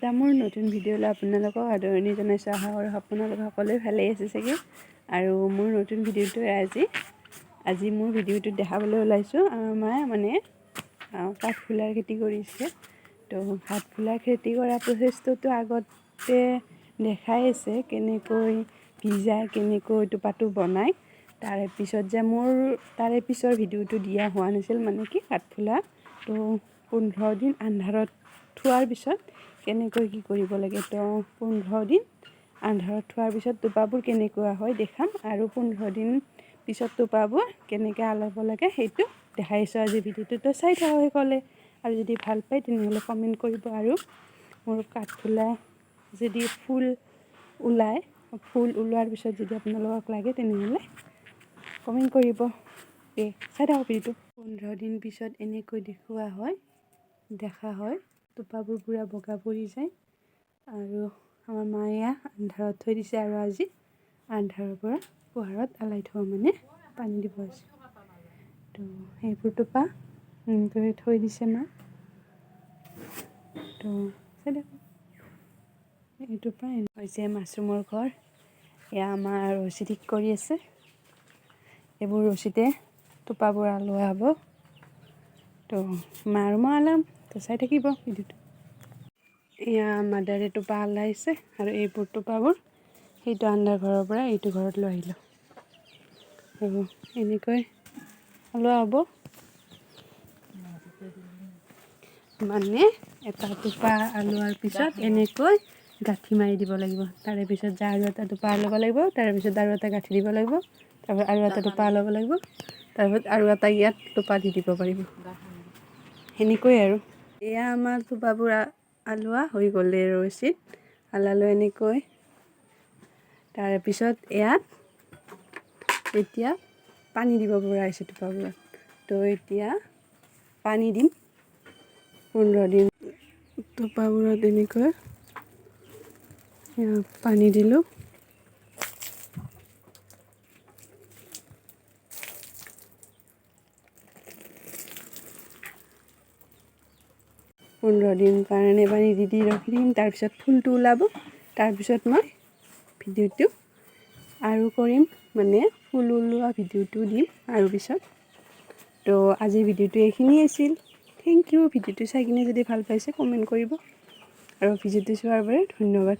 এটা মোৰ নতুন ভিডিঅ'লৈ আপোনালোকক আদৰণি জনাইছোঁ। আশা কৰোঁ আপোনালোক সকলোৱে ভালেই আছে চাগে। আৰু মোৰ নতুন ভিডিঅ'টো আজি মোৰ ভিডিঅ'টোত দেখাবলৈ ওলাইছোঁ। আমাৰ মায়ে মানে কাঠফুলাৰ খেতি কৰিছে। তো কাঠফুলাৰ খেতি কৰা প্ৰচেছটোতো আগতে দেখাই আছে, কেনেকৈ ভিজাই কেনেকৈ টোপাটো বনায়। তাৰে পিছত যে মোৰ তাৰে পিছৰ ভিডিঅ'টো দিয়া হোৱা নাছিল, মানে কি কাঠফুলা তো 15 দিন আন্ধাৰত থোৱাৰ পিছত কেনেকৈ কি কৰিব লাগে। তো 15 দিন আন্ধাৰত থোৱাৰ পিছত টোপাবোৰ কেনেকুৱা হয় দেখাম, আৰু 15 দিন পিছত টোপাবোৰ কেনেকৈ আলাব লাগে সেইটো দেখাইছোঁ আজি ভিডিঅ'টো। তো চাই থাকক সকলে, আৰু যদি ভাল পায় তেনেহ'লে কমেণ্ট কৰিব। আৰু মোৰ কাঠফুলা যদি ফুল ওলোৱাৰ পিছত যদি আপোনালোকক লাগে তেনেহ'লে কমেণ্ট কৰিব। চাই থাকক ভিডিঅ'টো। 15 দিন পিছত এনেকৈ দেখা হয় টোপাবোৰ পূৰা বগা পৰি যায়। আৰু আমাৰ মায়ে আন্ধাৰত থৈ দিছে, আৰু আজি আন্ধাৰৰ পৰা পোহৰত আলাই থোৱা মানে পানী দিব আছে। তো সেইবোৰ টোপা থৈ দিছে মা। তো এইটো পৰা হৈছে মাছৰুমৰ ঘৰ। এয়া আমাৰ ৰছী ঠিক কৰি আছে। এইবোৰ ৰছীতে টোপাবোৰ আলোৱা হ'ব। তো মা আৰু মই আলাম, তো চাই থাকিব ভিডিঅ'টো। এয়া মাদাৰে টোপা আলাইছে, আৰু এইবোৰ টোপাবোৰ সেইটো আন্ধাৰ ঘৰৰ পৰা এইটো ঘৰত লৈ আহিলোঁ। আৰু এনেকৈ আলোৱা হ'ব। মানে এটা টোপা আলোৱাৰ পিছত এনেকৈ গাঁঠি মাৰি দিব লাগিব। তাৰে পিছত আৰু এটা টোপা আলাব লাগিব, তাৰে পিছত আৰু এটা গাঁঠি দিব লাগিব, তাৰপিছত আৰু এটা টোপা আলাব লাগিব, তাৰপিছত আৰু এটা ইয়াত টোপা দি দিব পাৰিব। সেনেকৈ আৰু এয়া আমাৰ টোপাবোৰ আলোৱা হৈ গ'লে ৰছীত আলালো এনেকৈ। তাৰে পিছত ইয়াত এতিয়া পানী দিব পৰা হৈছে টোপাবোৰত। তো এতিয়া পানী দিম 15 দিন। টোপাবোৰত এনেকৈ পানী দিলোঁ। পোন্ধৰ দিন কাৰণে পানী দি ৰখি দিম। তাৰপিছত ফুলটো ওলাব। তাৰপিছত মই ভিডিঅ'টো আৰু কৰিম, মানে ফুল ওলোৱা ভিডিঅ'টো দিম আৰু পিছত। তো আজিৰ ভিডিঅ'টো এইখিনিয়ে আছিল। Thank you. ভিডিঅ'টো চাই কিনে যদি ভাল পাইছে কমেণ্ট কৰিব, আৰু ভিডিঅ'টো চোৱাৰ বাবে ধন্যবাদ।